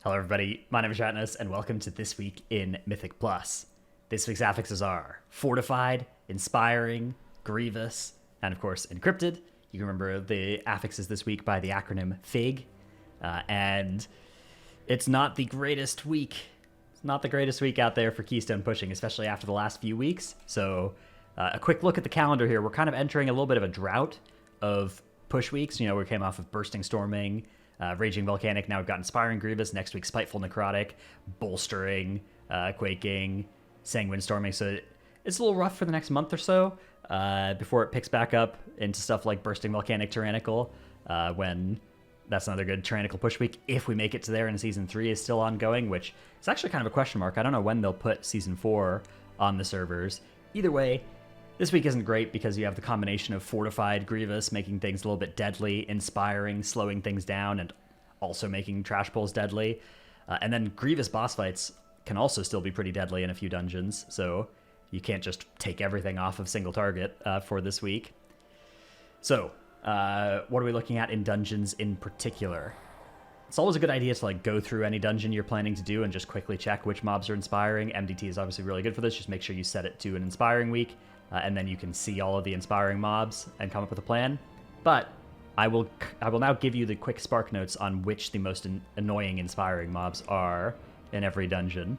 Hello everybody, my name is Shatnus, and welcome to This Week in Mythic Plus. This week's affixes are Fortified, Inspiring, Grievous, and of course Encrypted. You can remember the affixes this week by the acronym FIG. And it's not the greatest week. It's not the greatest week out there for Keystone pushing, especially after the last few weeks. So a quick look at the calendar here. We're kind of entering a little bit of a drought of push weeks. You know, we came off of Bursting Storming, Raging Volcanic. Now we've got Inspiring Grievous. Next week, Spiteful Necrotic, Bolstering, Quaking, Sanguine Storming. So it's a little rough for the next month or so before it picks back up into stuff like Bursting Volcanic Tyrannical, when that's another good Tyrannical push week. If we make it to there and Season 3 is still ongoing, which is actually kind of a question mark. I don't know when they'll put Season 4 on the servers. Either way, this week isn't great because you have the combination of Fortified Grievous making things a little bit deadly, Inspiring, slowing things down, and also making trash pulls deadly. And then Grievous boss fights can also still be pretty deadly in a few dungeons, so you can't just take everything off of single target for this week. So, what are we looking at in dungeons in particular? It's always a good idea to go through any dungeon you're planning to do and just quickly check which mobs are inspiring. MDT is obviously really good for this. Just make sure you set it to an inspiring week, and then you can see all of the inspiring mobs and come up with a plan. But I will now give you the quick spark notes on which the most annoying inspiring mobs are in every dungeon.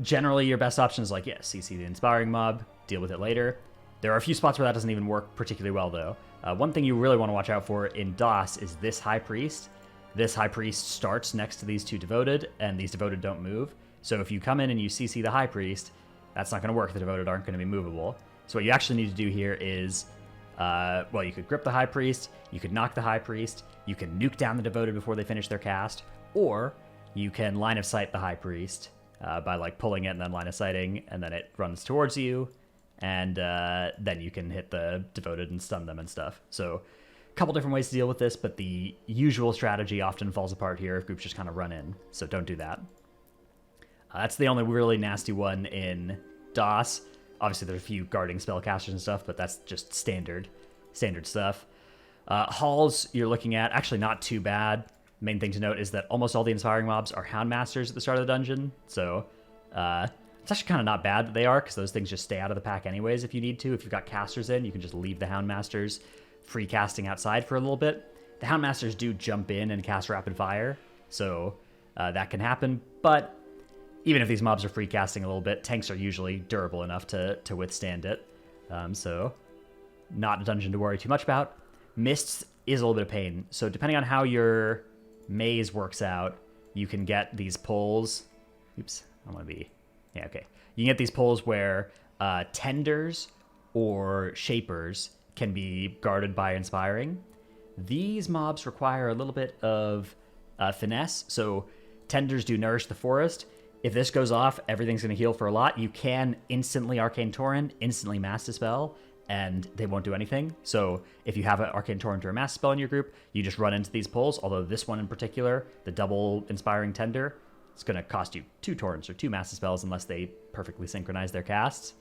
Generally, your best option is CC the inspiring mob, deal with it later. There are a few spots where that doesn't even work particularly well, though. One thing you really want to watch out for in DOS is this High Priest. This High Priest starts next to these two Devoted, and these Devoted don't move. So if you come in and you CC the High Priest, that's not going to work. The Devoted aren't going to be movable. So what you actually need to do here is, you could grip the High Priest, you could knock the High Priest, you can nuke down the Devoted before they finish their cast, or you can line of sight the High Priest by pulling it and then line of sighting, and then it runs towards you, and then you can hit the Devoted and stun them and stuff. So a couple different ways to deal with this, but the usual strategy often falls apart here if groups just kind of run in, so don't do that. That's the only really nasty one in DOS. Obviously, there's a few guarding spellcasters and stuff, but that's just standard stuff. Halls you're looking at, actually not too bad. Main thing to note is that almost all the inspiring mobs are Houndmasters at the start of the dungeon, so it's actually kind of not bad that they are, because those things just stay out of the pack anyways if you need to. If you've got casters in, you can just leave the Houndmasters free casting outside for a little bit. The Houndmasters do jump in and cast Rapid Fire, so that can happen, but even if these mobs are free casting a little bit, tanks are usually durable enough to withstand it. So not a dungeon to worry too much about. Mists is a little bit of pain. So depending on how your maze works out, you can get these pulls. Oops, I want to be... Yeah, okay. You can get these pulls where Tenders or Shapers can be guarded by Inspiring. These mobs require a little bit of finesse. So Tenders do Nourish the Forest. If this goes off, everything's going to heal for a lot. You can instantly Arcane Torrent, instantly Mass Dispel, and they won't do anything. So if you have an Arcane Torrent or a Mass Dispel in your group, you just run into these pulls, although this one in particular, the double Inspiring Tender, it's going to cost you 2 Torrents or 2 Mass Dispels unless they perfectly synchronize their casts.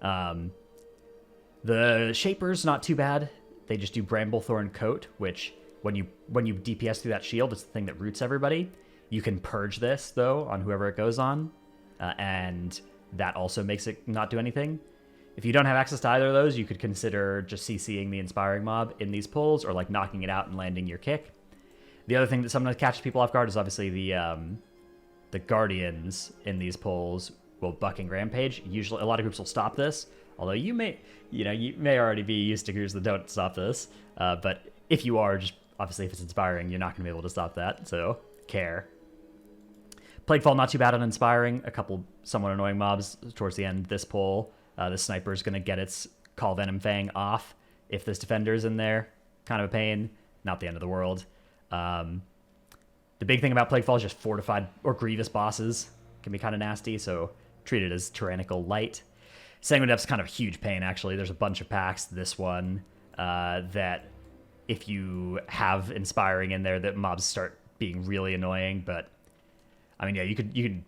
The Shapers, not too bad. They just do Bramblethorn Coat, which when you DPS through that shield, it's the thing that roots everybody. You can purge this, though, on whoever it goes on, and that also makes it not do anything. If you don't have access to either of those, you could consider just CCing the Inspiring Mob in these pulls, or knocking it out and landing your kick. The other thing that sometimes catches people off guard is obviously the Guardians in these pulls will buck and Rampage. Usually, a lot of groups will stop this, although you may already be used to groups that don't stop this, but if you are, just obviously if it's Inspiring, you're not going to be able to stop that, so care. Plaguefall, not too bad on Inspiring. A couple somewhat annoying mobs towards the end. This pull, the Sniper is going to get its Call Venom Fang off if this Defender is in there. Kind of a pain. Not the end of the world. The big thing about Plaguefall is just Fortified or Grievous bosses can be kind of nasty, so treat it as Tyrannical light. Sanguine Depth's kind of a huge pain, actually. There's a bunch of packs. This one, that if you have Inspiring in there, that mobs start being really annoying, but I mean, yeah, you could.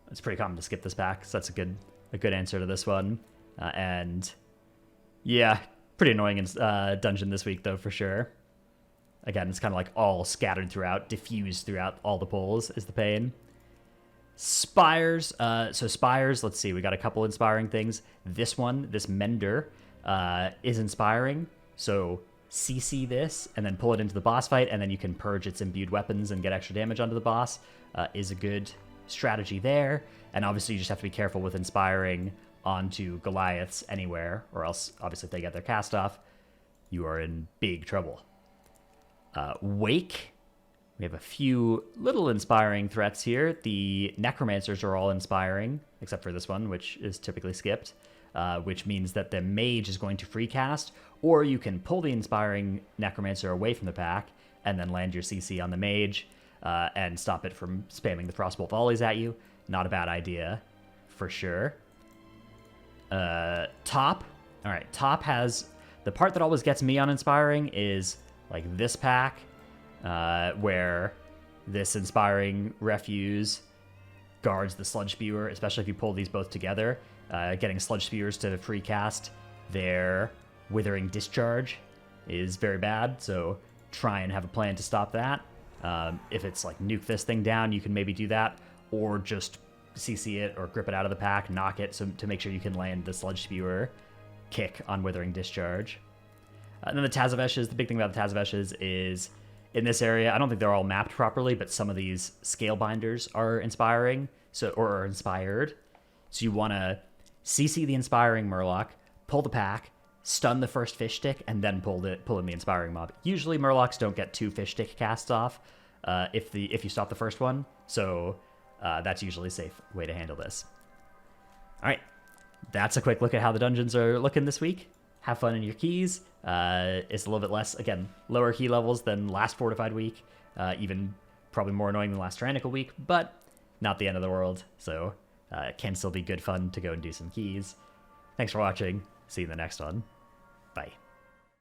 It's pretty common to skip this pack, so that's a good answer to this one. And yeah, pretty annoying in dungeon this week though, for sure. Again, it's kind of like all scattered throughout, diffused throughout all the poles is the pain. Spires. So spires, let's see. We got a couple inspiring things. This one, this Mender, is inspiring. So CC this and then pull it into the boss fight, and then you can purge its imbued weapons and get extra damage onto the boss. Is a good strategy there. And obviously you just have to be careful with inspiring onto Goliaths anywhere, or else obviously if they get their cast off, you are in big trouble. Wake. We have a few little inspiring threats here. The Necromancers are all inspiring, except for this one, which is typically skipped, which means that the Mage is going to free cast, or you can pull the inspiring Necromancer away from the pack and then land your CC on the Mage and stop it from spamming the Frostbolt volleys at you. Not a bad idea, for sure. Top. All right, top has... The part that always gets me on inspiring is like this pack, where this inspiring refuse guards the sludge spewer, especially if you pull these both together. Getting sludge spewers to free cast their withering discharge is very bad, so try and have a plan to stop that. If it's like nuke this thing down, you can maybe do that, or just CC it or grip it out of the pack, knock it so to make sure you can land the sludge spewer kick on withering discharge. And then the Tazaveshes, the big thing about the Tazaveshes is in this area, I don't think they're all mapped properly, but some of these scale binders are inspiring, or are inspired. So you want to CC the inspiring Murloc, pull the pack, stun the first fish stick, and then pull in the inspiring mob. Usually Murlocs don't get 2 fish stick casts off if you stop the first one, so that's usually a safe way to handle this. All right, that's a quick look at how the dungeons are looking this week. Have fun in your keys. It's a little bit less, again, lower key levels than last Fortified week, even probably more annoying than last Tyrannical week, but not the end of the world, so it can still be good fun to go and do some keys. Thanks for watching. See you in the next one. Bye.